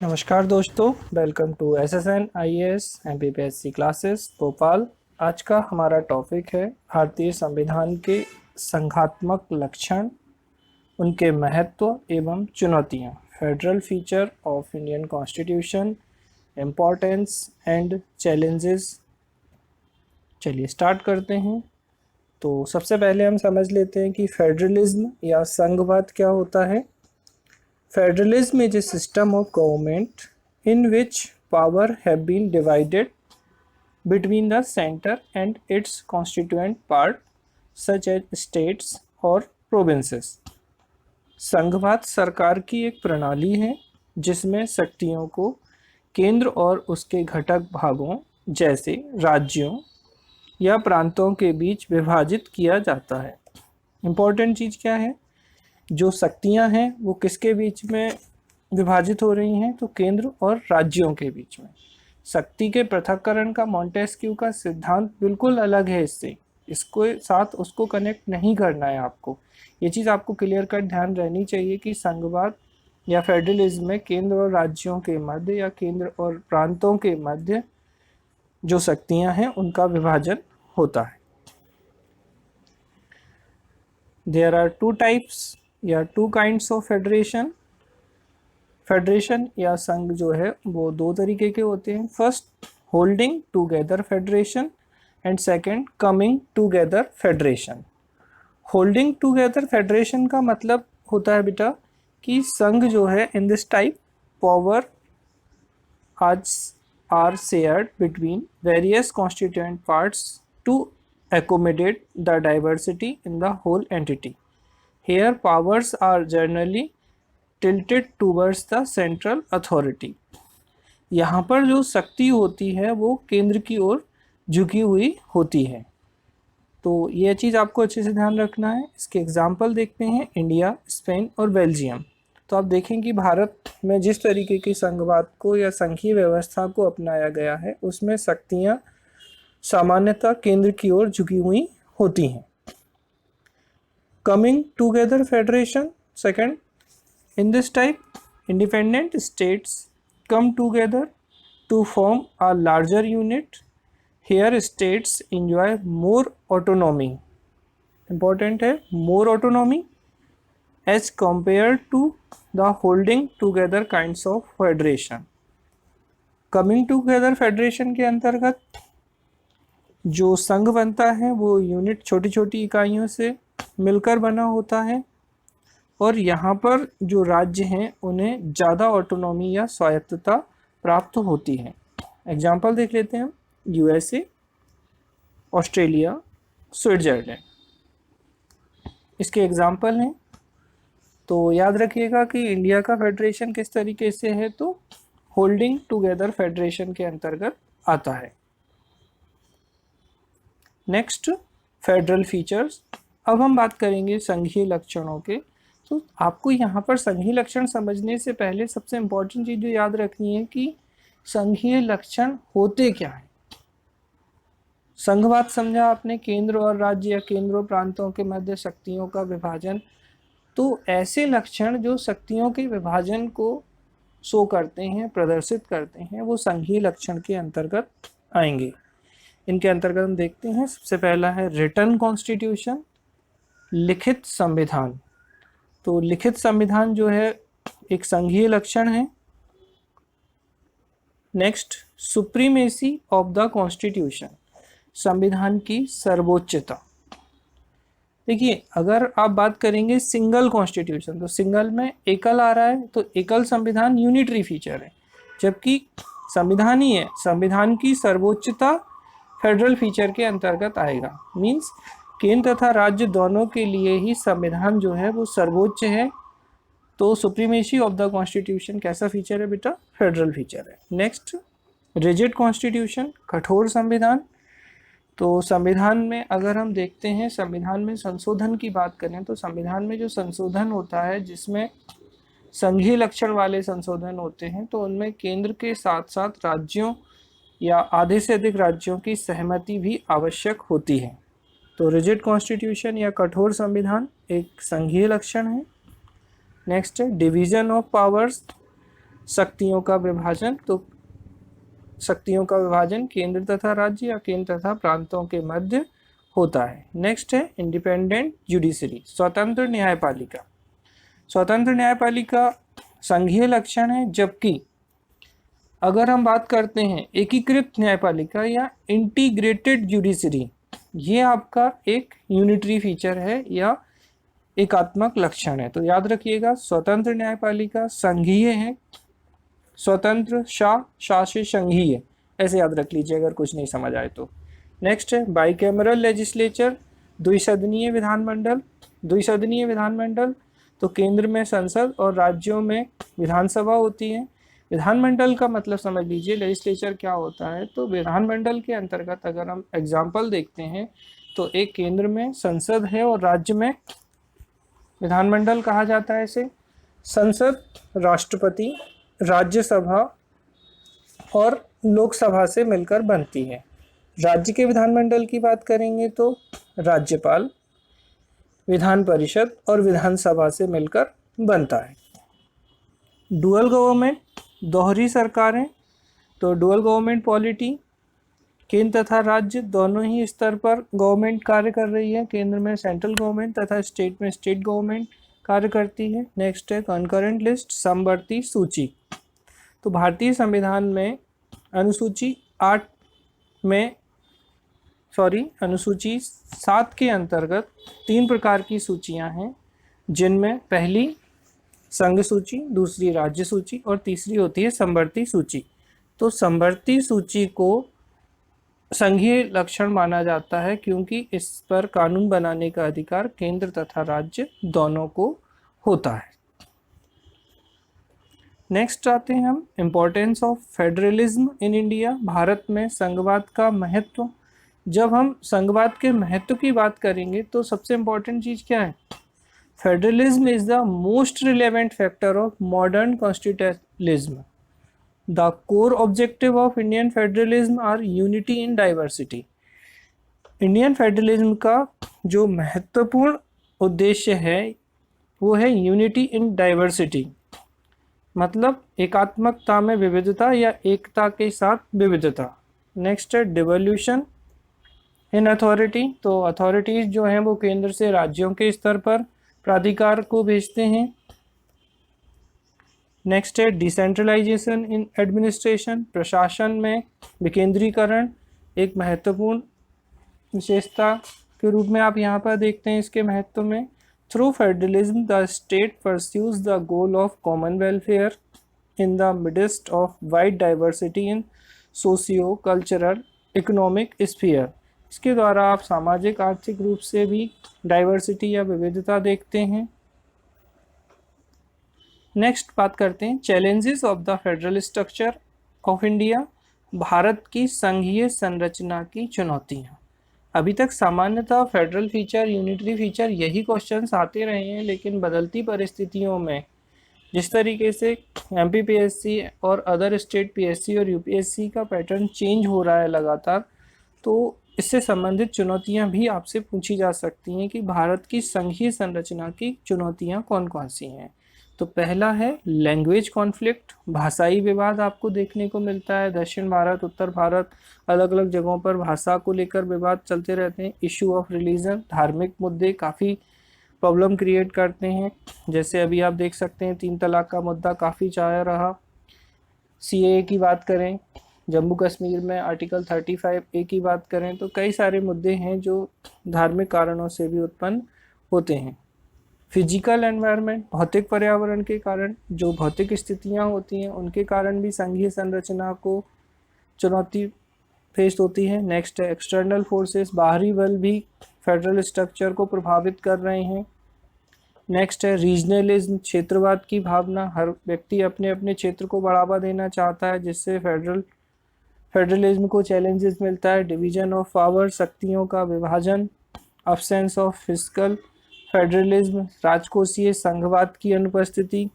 नमस्कार दोस्तों, welcome to SSN IAS MPPSC classes Bhopal. आज का हमारा टॉपिक है भारतीय संविधान के संघात्मक लक्षण, उनके महत्व एवं चुनौतियां। Federal feature of Indian constitution, importance and challenges. चलिए स्टार्ट करते हैं। तो सबसे पहले हम समझ लेते हैं कि फेडरलिज्म या संघवाद क्या होता है। Federalism is a system of government in which power have been divided between the center and its constituent part such as states or provinces. संघवाद सरकार की एक प्रणाली है जिसमें शक्तियों को केंद्र और उसके घटक भागों जैसे राज्यों या प्रांतों के बीच विभाजित किया जाता है। इम्पोर्टेंट चीज़ क्या है, जो शक्तियां हैं वो किसके बीच में विभाजित हो रही हैं, तो केंद्र और राज्यों के बीच में। शक्ति के पृथक्करण का मॉन्टेस्क्यू का सिद्धांत बिल्कुल अलग है इसको साथ उसको कनेक्ट नहीं करना है आपको। ये चीज़ आपको क्लियर कट ध्यान रहनी चाहिए कि संघवाद या फेडरलिज्म में केंद्र और राज्यों के मध्य या केंद्र और प्रांतों के मध्य जो शक्तियां हैं उनका विभाजन होता है। There are two types या two kinds of federation. Federation या संघ जो है वो दो तरीके के होते हैं। First, holding together federation and second, coming together federation. Holding together federation का मतलब होता है बेटा कि संघ जो है इन दिस टाइप पावर आज are shared between various constituent parts to accommodate the diversity in the whole entity. Here powers are generally tilted towards the central authority. यहाँ पर जो शक्ति होती है वो केंद्र की ओर झुकी हुई होती है। तो ये चीज़ आपको अच्छे से ध्यान रखना है। इसके एग्जाम्पल देखते हैं, इंडिया, स्पेन और बेल्जियम। तो आप देखें कि भारत में जिस तरीके की संघवाद को या संघीय व्यवस्था को अपनाया गया है उसमें शक्तियाँ सामान्यतः केंद्र की ओर झुकी हुई होती हैं। Coming together federation second, in this type independent states come together to form a larger unit. Here states enjoy more autonomy. Important है, more autonomy as compared to the holding together kinds of federation. Coming together federation के अंतर्गत जो संघ बनता है वो unit छोटी छोटी इकाइयों से मिलकर बना होता है और यहाँ पर जो राज्य हैं उन्हें ज़्यादा ऑटोनॉमी या स्वायत्तता प्राप्त होती है। एग्जाम्पल देख लेते हैं हम, यूएसए, ऑस्ट्रेलिया, स्विट्जरलैंड, इसके एग्जाम्पल हैं। तो याद रखिएगा कि इंडिया का फेडरेशन किस तरीके से है, तो होल्डिंग टुगेदर फेडरेशन के अंतर्गत आता है। Next, federal features. अब हम बात करेंगे संघीय लक्षणों के। तो आपको यहाँ पर संघीय लक्षण समझने से पहले सबसे इम्पोर्टेंट चीज़ जो याद रखनी है कि संघीय लक्षण होते क्या हैं। संघवाद समझा आपने, केंद्र और राज्य या केंद्र और प्रांतों के मध्य शक्तियों का विभाजन। तो ऐसे लक्षण जो शक्तियों के विभाजन को शो करते हैं, प्रदर्शित करते हैं, वो संघीय लक्षण के अंतर्गत आएंगे। इनके अंतर्गत हम देखते हैं, सबसे पहला है रिटन कॉन्स्टिट्यूशन, लिखित संविधान। तो लिखित संविधान जो है एक संघीय लक्षण है। Next, supremacy of the constitution, संविधान की सर्वोच्चता। देखिए, अगर आप बात करेंगे सिंगल कॉन्स्टिट्यूशन, तो सिंगल में एकल आ रहा है, तो एकल संविधान यूनिटरी फीचर है, जबकि संविधान ही है, संविधान की सर्वोच्चता फेडरल फीचर के अंतर्गत आएगा। मींस केंद्र तथा राज्य दोनों के लिए ही संविधान जो है वो सर्वोच्च है। तो सुप्रीमेसी ऑफ द कॉन्स्टिट्यूशन कैसा फीचर है बेटा, फेडरल फीचर है। नेक्स्ट, रिजिड कॉन्स्टिट्यूशन, कठोर संविधान। तो संविधान में अगर हम देखते हैं, संविधान में संशोधन की बात करें तो संविधान में जो संशोधन होता है जिसमें संघीय लक्षण वाले संशोधन होते हैं, तो उनमें केंद्र के साथ साथ राज्यों या आधे से अधिक राज्यों की सहमति भी आवश्यक होती है। तो रिजिड कॉन्स्टिट्यूशन या कठोर संविधान एक संघीय लक्षण है। नेक्स्ट है डिवीजन ऑफ पावर्स। शक्तियों का विभाजन, तो शक्तियों का विभाजन केंद्र तथा राज्य या केंद्र तथा प्रांतों के मध्य होता है। नेक्स्ट है इंडिपेंडेंट जुडिशरी, स्वतंत्र न्यायपालिका। स्वतंत्र न्यायपालिका संघीय लक्षण है, जबकि अगर हम बात करते हैं एकीकृत न्यायपालिका या इंटीग्रेटेड जुडिशरी, ये आपका एक यूनिटरी फीचर है या एकात्मक लक्षण है। तो याद रखिएगा, स्वतंत्र न्यायपालिका संघीय है, स्वतंत्र शा से संघीय, ऐसे याद रख लीजिए अगर कुछ नहीं समझ आए तो। नेक्स्ट है बाइकैमरल लेजिस्लेचर, द्विसदनीय विधानमंडल। द्विसदनीय विधानमंडल तो केंद्र में संसद और राज्यों में विधानसभा होती है। विधानमंडल का मतलब समझ लीजिए, लेजिस्लेचर क्या होता है। तो विधानमंडल के अंतर्गत अगर हम एग्जाम्पल देखते हैं तो एक केंद्र में संसद है और राज्य में विधानमंडल कहा जाता है इसे। संसद राष्ट्रपति, राज्यसभा और लोकसभा से मिलकर बनती है। राज्य के विधानमंडल की बात करेंगे तो राज्यपाल, विधान परिषद और विधानसभा से मिलकर बनता है। डुअल गवर्नमेंट, दोहरी सरकारें, तो डुअल गवर्नमेंट पॉलिटी, केंद्र तथा राज्य दोनों ही स्तर पर गवर्नमेंट कार्य कर रही है। केंद्र में सेंट्रल गवर्नमेंट तथा स्टेट में स्टेट गवर्नमेंट कार्य करती है। नेक्स्ट है कॉन्करेंट लिस्ट, समवर्ती सूची। तो भारतीय संविधान में अनुसूची 7 के अंतर्गत 3 प्रकार की सूचियां हैं, जिनमें पहली संघ सूची, दूसरी राज्य सूची और तीसरी होती है समवर्ती सूची। तो समवर्ती सूची को संघीय लक्षण माना जाता है क्योंकि इस पर कानून बनाने का अधिकार केंद्र तथा राज्य दोनों को होता है। नेक्स्ट आते हैं हम importance of federalism in India. Bharat में संघवाद का महत्व। जब हम संघवाद के महत्व की बात करेंगे तो सबसे इम्पोर्टेंट चीज क्या है? Federalism is the most relevant factor of modern constitutionalism. The core objective of Indian federalism are unity in diversity. Indian federalism का जो महत्वपूर्ण उद्देश्य है वो है यूनिटी इन डाइवर्सिटी, मतलब एकात्मकता में विविधता या एकता के साथ विविधता। नेक्स्ट है डिवोल्यूशन इन अथॉरिटी। तो अथॉरिटीज जो हैं वो केंद्र से राज्यों के स्तर पर प्राधिकार को भेजते हैं। नेक्स्ट है डिसेंट्रलाइजेशन इन एडमिनिस्ट्रेशन। प्रशासन में विकेंद्रीकरण एक महत्वपूर्ण विशेषता के रूप में आप यहाँ पर देखते हैं इसके महत्व में। Through federalism the state pursues the goal of common welfare in the midst of wide diversity in socio cultural economic sphere. इसके द्वारा आप सामाजिक आर्थिक रूप से भी डाइवर्सिटी या विविधता देखते हैं। नेक्स्ट बात करते हैं challenges of the federal structure of India. Bharat की संघीय संरचना की चुनौतियाँ। अभी तक सामान्यतः फेडरल फीचर, यूनिटरी फीचर यही क्वेश्चंस आते रहे हैं, लेकिन बदलती परिस्थितियों में जिस तरीके से एमपीपीएससी और अदर स्टेट पीएससी और यूपीएससी का पैटर्न चेंज हो रहा है लगातार, तो इससे संबंधित चुनौतियां भी आपसे पूछी जा सकती हैं कि भारत की संघीय संरचना की चुनौतियां कौन कौन सी हैं। तो पहला है लैंग्वेज कॉन्फ्लिक्ट, भाषाई विवाद आपको देखने को मिलता है। दक्षिण भारत, उत्तर भारत, अलग अलग जगहों पर भाषा को लेकर विवाद चलते रहते हैं। इशू ऑफ रिलीजन, धार्मिक मुद्दे काफ़ी प्रॉब्लम क्रिएट करते हैं। जैसे अभी आप देख सकते हैं 3 तलाक का मुद्दा काफ़ी चाया रहा। सीएए की बात करें, जम्मू कश्मीर में आर्टिकल 35A की बात करें, तो कई सारे मुद्दे हैं जो धार्मिक कारणों से भी उत्पन्न होते हैं। फिजिकल एनवायरनमेंट, भौतिक पर्यावरण के कारण जो भौतिक स्थितियां होती हैं उनके कारण भी संघीय संरचना को चुनौती फेस होती है। नेक्स्ट है एक्सटर्नल फोर्सेस, बाहरी बल भी फेडरल स्ट्रक्चर को प्रभावित कर रहे हैं। नेक्स्ट है रीजनलिज्म, क्षेत्रवाद की भावना, हर व्यक्ति अपने अपने क्षेत्र को बढ़ावा देना चाहता है, जिससे फेडरलिज्म को चैलेंजेस मिलता है। डिवीजन ऑफ पावर, शक्तियों का विभाजन। अब्सेंस ऑफ फिस्कल फेडरलिज्म, राजकोषीय संघवाद की अनुपस्थिति।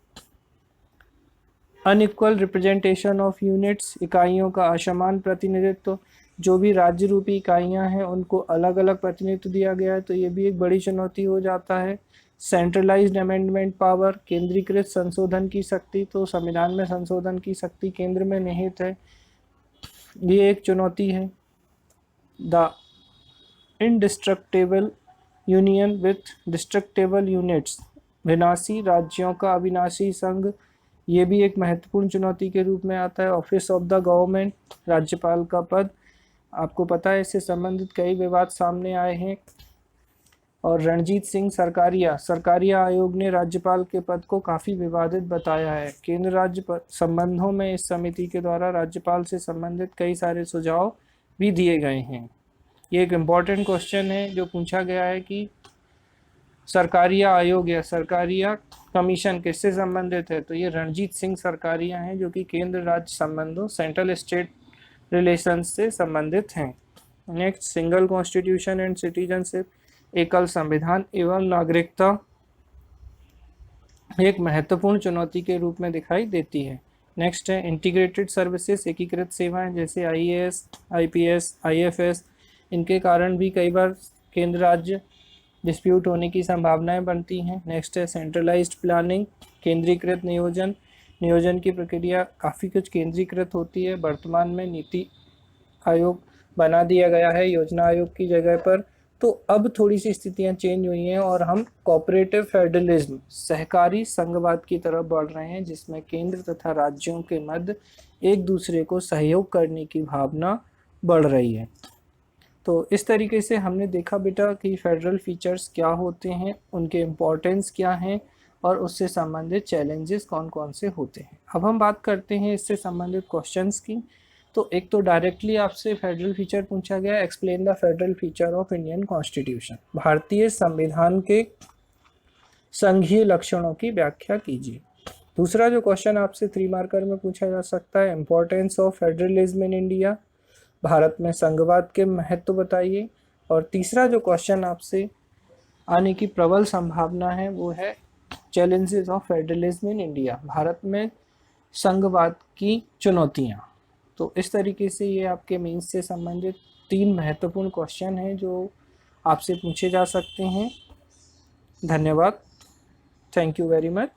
अनइक्वल रिप्रेजेंटेशन ऑफ यूनिट्स, इकाइयों का असमान प्रतिनिधित्व, जो भी राज्य रूपी इकाइयां हैं उनको अलग अलग प्रतिनिधित्व दिया गया है, तो ये भी एक बड़ी चुनौती हो जाता है। सेंट्रलाइज्ड अमेंडमेंट पावर, केंद्रीकृत संशोधन की शक्ति, तो संविधान में संशोधन की शक्ति केंद्र में निहित है, ये एक चुनौती है। The indestructible union with destructible units, विनाशी राज्यों का अविनाशी संघ, ये भी एक महत्वपूर्ण चुनौती के रूप में आता है। ऑफिस ऑफ द गवर्नमेंट, राज्यपाल का पद, आपको पता है इससे संबंधित कई विवाद सामने आए हैं। और रणजीत सिंह सरकारिया आयोग ने राज्यपाल के पद को काफ़ी विवादित बताया है। केंद्र राज्य संबंधों में इस समिति के द्वारा राज्यपाल से संबंधित कई सारे सुझाव भी दिए गए हैं। ये एक इम्पॉर्टेंट क्वेश्चन है जो पूछा गया है कि सरकारिया आयोग या सरकारिया कमीशन किससे संबंधित है, तो ये रणजीत सिंह सरकारिया हैं जो कि केंद्र राज्य संबंधों, सेंट्रल स्टेट रिलेशंस से संबंधित हैं। Next, single constitution and citizenship, एकल संविधान एवं नागरिकता एक महत्वपूर्ण चुनौती के रूप में दिखाई देती है। नेक्स्ट है इंटीग्रेटेड सर्विसेज, एकीकृत सेवाएं जैसे आईएएस, आईपीएस, आईएफएस, इनके कारण भी कई बार केंद्र राज्य डिस्प्यूट होने की संभावनाएं बनती हैं। नेक्स्ट है सेंट्रलाइज्ड प्लानिंग, केंद्रीकृत नियोजन की प्रक्रिया काफ़ी कुछ केंद्रीकृत होती है। वर्तमान में नीति आयोग बना दिया गया है योजना आयोग की जगह पर, तो अब थोड़ी सी स्थितियां चेंज हुई हैं और हम कोऑपरेटिव फेडरलिज्म, सहकारी संघवाद की तरफ बढ़ रहे हैं, जिसमें केंद्र तथा राज्यों के मध्य एक दूसरे को सहयोग करने की भावना बढ़ रही है। तो इस तरीके से हमने देखा बेटा कि फेडरल फीचर्स क्या होते हैं, उनके इम्पोर्टेंस क्या हैं और उससे संबंधित चैलेंजेस कौन कौन से होते हैं। अब हम बात करते हैं इससे संबंधित क्वेश्चंस की। तो एक तो डायरेक्टली आपसे फेडरल फीचर पूछा गया, explain the federal feature of Indian constitution, भारतीय संविधान के संघीय लक्षणों की व्याख्या कीजिए। दूसरा जो क्वेश्चन आपसे 3 मार्कर में पूछा जा सकता है, importance of federalism in India, Bharat में संघवाद के महत्व बताइए। और तीसरा जो क्वेश्चन आपसे आने की प्रबल संभावना है वो है challenges of federalism in India, Bharat में संघवाद की चुनौतियाँ। तो इस तरीके से ये आपके मेंस से संबंधित 3 महत्वपूर्ण क्वेश्चन हैं जो आपसे पूछे जा सकते हैं। धन्यवाद, थैंक यू वेरी मच।